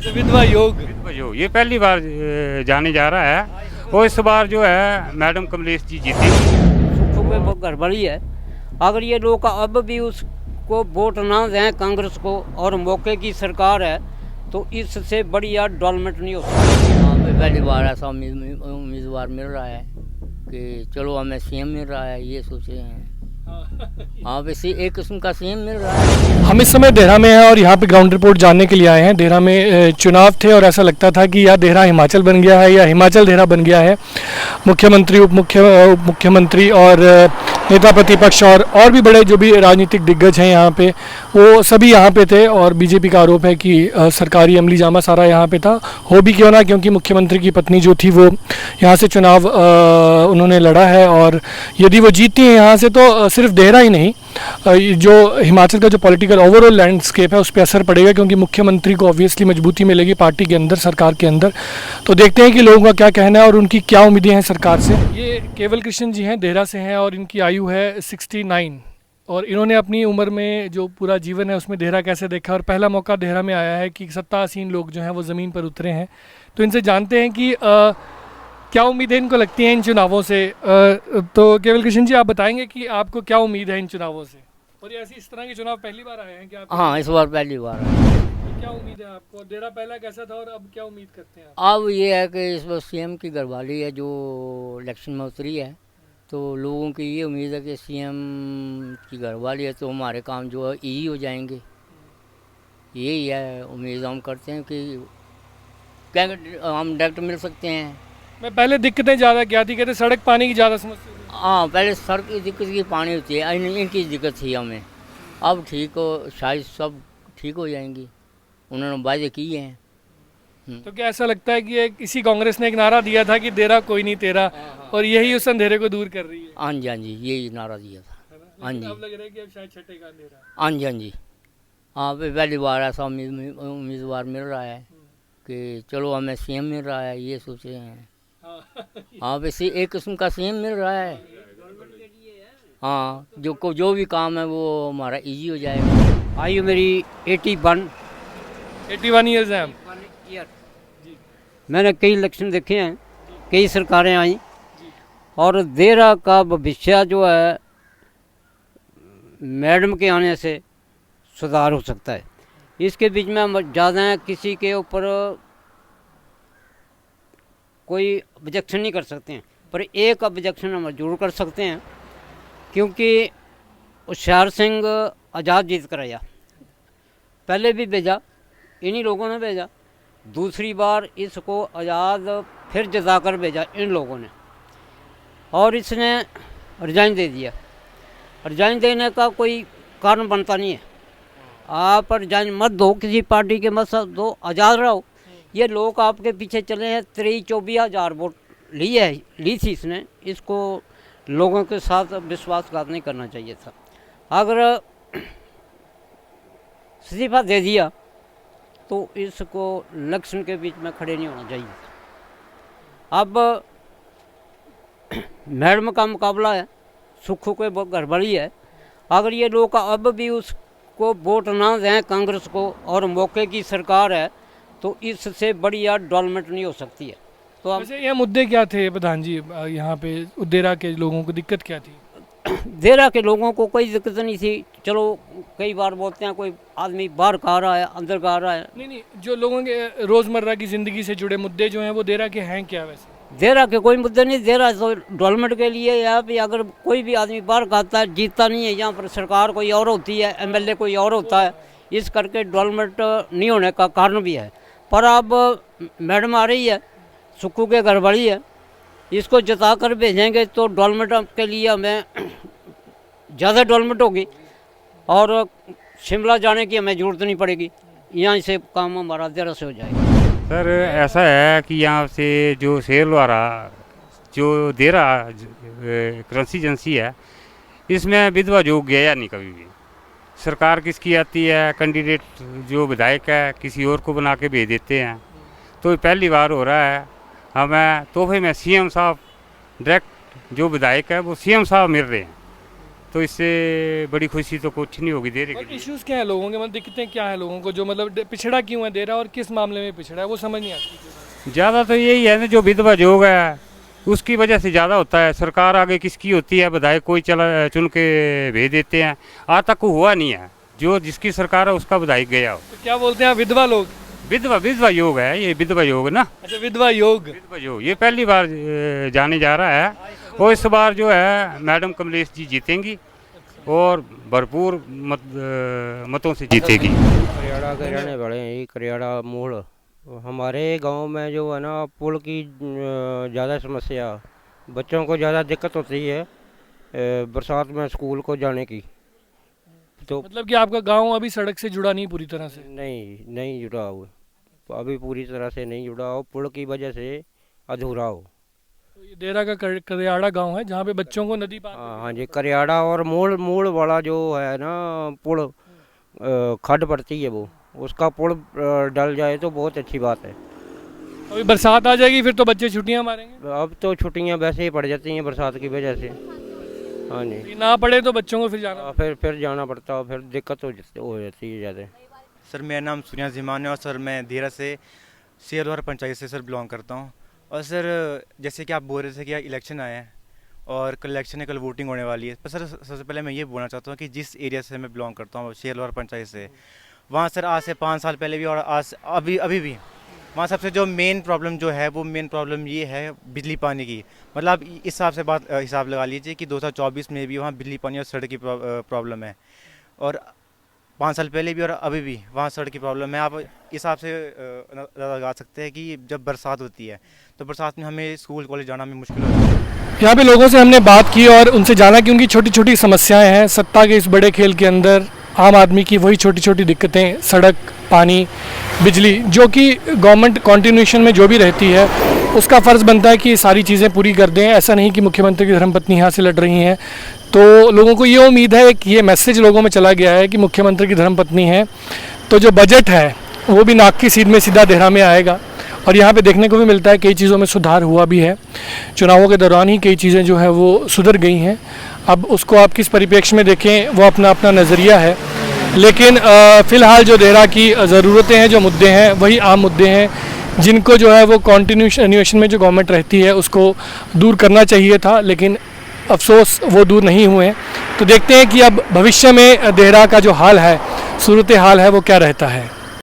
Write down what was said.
विधवा योग ये पहली बार जाने जा रहा है और इस बार जो है मैडम कमलेश जी जीती। सुखों में गड़बड़ी है। अगर ये लोग अब भी उसको वोट ना दें कांग्रेस को और मौके की सरकार है तो इससे बढ़िया डेवलपमेंट नहीं हो सकती। यहाँ पे पहली बार ऐसा उम्मीदवार मिल रहा है कि चलो हमें सीएम मिल रहा है, ये सोचे हैं। हाँ वैसे एक किस्म का सीएम मिल रहा है। हम इस समय देहरा में हैं और यहाँ पे ग्राउंड रिपोर्ट जानने के लिए आए हैं। देहरा में चुनाव थे और ऐसा लगता था कि या देहरा हिमाचल बन गया है या हिमाचल देहरा बन गया है। मुख्यमंत्री उप मुख्यमंत्री और नेता प्रतिपक्ष और भी बड़े जो भी राजनीतिक दिग्गज हैं यहाँ पे, वो सभी यहाँ पे थे और बीजेपी का आरोप है कि सरकारी अमली जामा सारा यहाँ पे था। हो भी क्यों ना, क्योंकि मुख्यमंत्री की पत्नी जो थी वो यहाँ से चुनाव उन्होंने लड़ा है और यदि वो जीतती हैं यहाँ से तो सिर्फ देहरा ही नहीं, जो हिमाचल का जो पॉलिटिकल ओवरऑल लैंडस्केप है उस पर असर पड़ेगा, क्योंकि मुख्यमंत्री को ऑब्वियसली मजबूती मिलेगी पार्टी के अंदर, सरकार के अंदर। तो देखते हैं कि लोगों का क्या कहना है और उनकी क्या उम्मीदें हैं सरकार से। ये केवल कृष्ण जी हैं, देहरा से हैं और इनकी आयु है 69 और इन्होंने अपनी उम्र में जो पूरा जीवन है उसमें देहरा कैसे देखा और पहला मौका देहरा में आया है कि सत्तासीन लोग जो हैं वो ज़मीन पर उतरे हैं। तो इनसे जानते हैं कि क्या उम्मीदें इनको लगती हैं इन चुनावों से। तो केवल कृष्ण जी, आप बताएंगे कि आपको क्या उम्मीद है इन चुनावों से, और ये ऐसी इस तरह के चुनाव पहली बार आए हैं क्या? हाँ इस बार पहली बार। तो क्या उम्मीद है आपको? देहरा पहला कैसा था और अब क्या उम्मीद करते हैं आप? अब ये है कि इस बार सीएम की घरवाली है जो इलेक्शन में उतरी है, तो लोगों की ये उम्मीद है कि सीएम की घरवाली है तो हमारे काम जो है ईजी हो जाएंगे। यही है उम्मीद हम करते हैं कि क्या हम डायरेक्ट मिल सकते हैं। मैं पहले दिक्कतें ज़्यादा क्या थी, कहते सड़क पानी की ज़्यादा समस्या थी। हाँ पहले सड़क की दिक्कत की पानी होती है, इनकी दिक्कत थी हमें। अब ठीक हो, शायद सब ठीक हो जाएंगी, उन्होंने वादे किए हैं। तो क्या ऐसा लगता है कि इसी कांग्रेस ने एक नारा दिया था कि देरा कोई नहीं तेरा, और यही उस अंधेरे को दूर कर रही है? हाँ जी यही नारा दिया था। हाँ जी अब लग रहा है कि अब शायद छठेगा अंधेरा। हाँ जी हाँ पहली बार ऐसा उम्मीदवार मिल रहा है कि चलो हमें सीएम मिल रहा है, ये सोचे हैं। हाँ वैसे एक किस्म का सीएम मिल रहा है। हाँ जो भी काम है वो हमारा इजी हो जाएगा। आयु मेरी 81 ईयर्स है। मैंने कई इलेक्शन देखे हैं, कई सरकारें आई और देहरा का भविष्य जो है मैडम के आने से सुधार हो सकता है। इसके बीच में हम ज़्यादा किसी के ऊपर कोई ऑब्जेक्शन नहीं कर सकते हैं, पर एक ऑब्जेक्शन हम जरूर कर सकते हैं, क्योंकि होशियार सिंह आज़ाद जीत कर आया, पहले भी भेजा इन्हीं लोगों ने भेजा, दूसरी बार इसको आज़ाद फिर जता कर भेजा इन लोगों ने, और इसने रिजाइन दे दिया। रिजाइन देने का कोई कारण बनता नहीं है। आप रिजाइन मत दो, किसी पार्टी के मत दो, आज़ाद रहो। ये लोग आपके पीछे चले हैं, 23-24 हज़ार वोट ली थी इसने, इसको लोगों के साथ विश्वासघात नहीं करना चाहिए था। अगर इस्तीफा दे दिया तो इसको इलेक्शन के बीच में खड़े नहीं होना चाहिए। अब मैडम का मुकाबला है, सुखों के गड़बड़ी है। अगर ये लोग अब भी उसको वोट ना दें कांग्रेस को और मौके की सरकार है तो इससे बढ़िया डेवलपमेंट नहीं हो सकती है। तो वैसे ये मुद्दे क्या थे प्रधान जी, यहाँ पे देहरा के लोगों को दिक्कत क्या थी? देहरा के लोगों को कोई दिक्कत नहीं थी। चलो कई बार बोलते हैं कोई आदमी बाहर का आ रहा है, अंदर का आ रहा है। नहीं, जो लोगों के रोज़मर्रा की ज़िंदगी से जुड़े मुद्दे जो हैं वो देहरा के हैं क्या? वैसे देहरा के कोई मुद्दे नहीं। देहरा तो डेवलपमेंट के लिए या फिर अगर कोई भी आदमी बाहर का आता है, जीतता नहीं है, यहाँ पर सरकार कोई और होती है, MLA कोई और होता है, इस करके डेवलपमेंट नहीं होने का कारण भी है। पर अब मैडम आ रही है, सुक्खू के गड़बड़ी है, इसको जता कर भेजेंगे तो डेवलपमेंट के लिए हमें ज़्यादा डेवलपमेंट होगी और शिमला जाने की हमें ज़रूरत नहीं पड़ेगी, यहाँ से काम हमारा देहरा से हो जाएगा। सर ऐसा है कि यहाँ से जो सेलवारा जो देहरा करेंसी एजेंसी है, इसमें विधवा योग गया नहीं कभी भी। सरकार किसकी आती है, कैंडिडेट जो विधायक है किसी और को बना के भेज देते हैं। तो ये पहली बार हो रहा है। हमें तोहफे में सीएम साहब डायरेक्ट जो विधायक है वो सीएम साहब मिल रहे हैं, तो इससे बड़ी खुशी तो कुछ नहीं होगी देरे के और लिए। इश्यूज़ क्या है लोगों के, मतलब दिक्कतें क्या है लोगों को, जो मतलब पिछड़ा क्यों है देरा और किस मामले में पिछड़ा है, वो समझ नहीं आती। ज़्यादा तो यही है ना, जो विधवा योग है उसकी वजह से ज़्यादा होता है। सरकार आगे किसकी होती है, विधायक कोई चला चुन के भेज देते हैं, आज तक हुआ नहीं है जो जिसकी सरकार है उसका विधायक गया हो। तो क्या बोलते हैं आप, विधवा लोग? विधवा विधवा योग है ये, विधवा योग ना, अच्छा, विधवा योग। विधवा योग ये पहली बार जाने जा रहा है, और इस बार जो है मैडम कमलेश जी जीतेंगी और भरपूर मतों से जीतेगी। करियाड़ा के रहने वाले हैं, ये करियाड़ा मूल। हमारे गांव में जो है ना पुल की ज़्यादा समस्या, बच्चों को ज़्यादा दिक्कत होती है बरसात में स्कूल को जाने की। तो मतलब कि आपका गांव अभी सड़क से जुड़ा नहीं पूरी तरह से? नहीं जुड़ा हो, अभी पूरी तरह से नहीं जुड़ा हो, पुल की वजह से अधूरा हो। तो ये देरा का करियाड़ा गांव है जहाँ पे बच्चों को नदी पार हाँ जी, करियाड़ा और मूल वाला जो है ना पुल, खड्ड पड़ती है वो, उसका पुल डल जाए तो बहुत अच्छी बात है। अभी बरसात आ जाएगी फिर तो बच्चे छुट्टियां मारेंगे। अब तो छुट्टियां वैसे ही पड़ जाती हैं बरसात की वजह से। हाँ जी, ये ना पड़े तो बच्चों को फिर जाना। फिर जाना पड़ता है, फिर दिक्कत हो जाती है ज़्यादा। सर मेरा नाम सूर्या ज़ीमान है और सर मैं देरा से शेरवार पंचायत से सर बिलोंग करता हूँ। और सर जैसे कि आप बोल रहे थे कि इलेक्शन आए हैं और कल इलेक्शन है, कल वोटिंग होने वाली है। पर सर सबसे पहले मैं ये बोलना चाहता हूँ कि जिस एरिया से मैं बिलोंग करता हूँ शेरवार पंचायत से, वहाँ सर आज से 5 साल पहले भी और आज अभी भी वहाँ सबसे जो मेन प्रॉब्लम जो है वो मेन प्रॉब्लम ये है बिजली पानी की। मतलब आप इस हिसाब से हिसाब लगा लीजिए कि 2024 में भी वहाँ बिजली पानी और सड़क की प्रॉब्लम है, और 5 साल पहले भी और अभी भी वहाँ सड़क की प्रॉब्लम है। आप इस हिसाब से लगा सकते हैं कि जब बरसात होती है तो बरसात में हमें स्कूल कॉलेज जाना में मुश्किल होती है। यहाँ पे लोगों से हमने बात की और उनसे जाना कि उनकी छोटी छोटी समस्याएं हैं। सत्ता के इस बड़े खेल के अंदर आम आदमी की वही छोटी छोटी दिक्कतें, सड़क, पानी, बिजली, जो कि गवर्नमेंट कॉन्टिन्यूशन में जो भी रहती है उसका फ़र्ज़ बनता है कि ये सारी चीज़ें पूरी कर दें। ऐसा नहीं कि मुख्यमंत्री की धर्मपत्नी यहाँ से लड़ रही हैं। तो लोगों को ये उम्मीद है कि ये मैसेज लोगों में चला गया है कि मुख्यमंत्री की धर्मपत्नी है, तो जो बजट है वो भी नाक की सीध में सीधा देहरा में आएगा। और यहाँ पे देखने को भी मिलता है कई चीज़ों में सुधार हुआ भी है। चुनावों के दौरान ही कई चीज़ें जो है वो सुधर गई हैं। अब उसको आप किस परिप्रेक्ष्य में देखें वो अपना अपना नज़रिया है, लेकिन फ़िलहाल जो देहरा की ज़रूरतें हैं, जो मुद्दे हैं, वही आम मुद्दे हैं जिनको जो है वो कॉन्टिन्यूशन में जो गवर्नमेंट रहती है उसको दूर करना चाहिए था, लेकिन अफसोस वो दूर नहीं हुए। तो देखते हैं कि अब भविष्य में देहरा का जो हाल है, सूरत हाल है, वो क्या रहता है।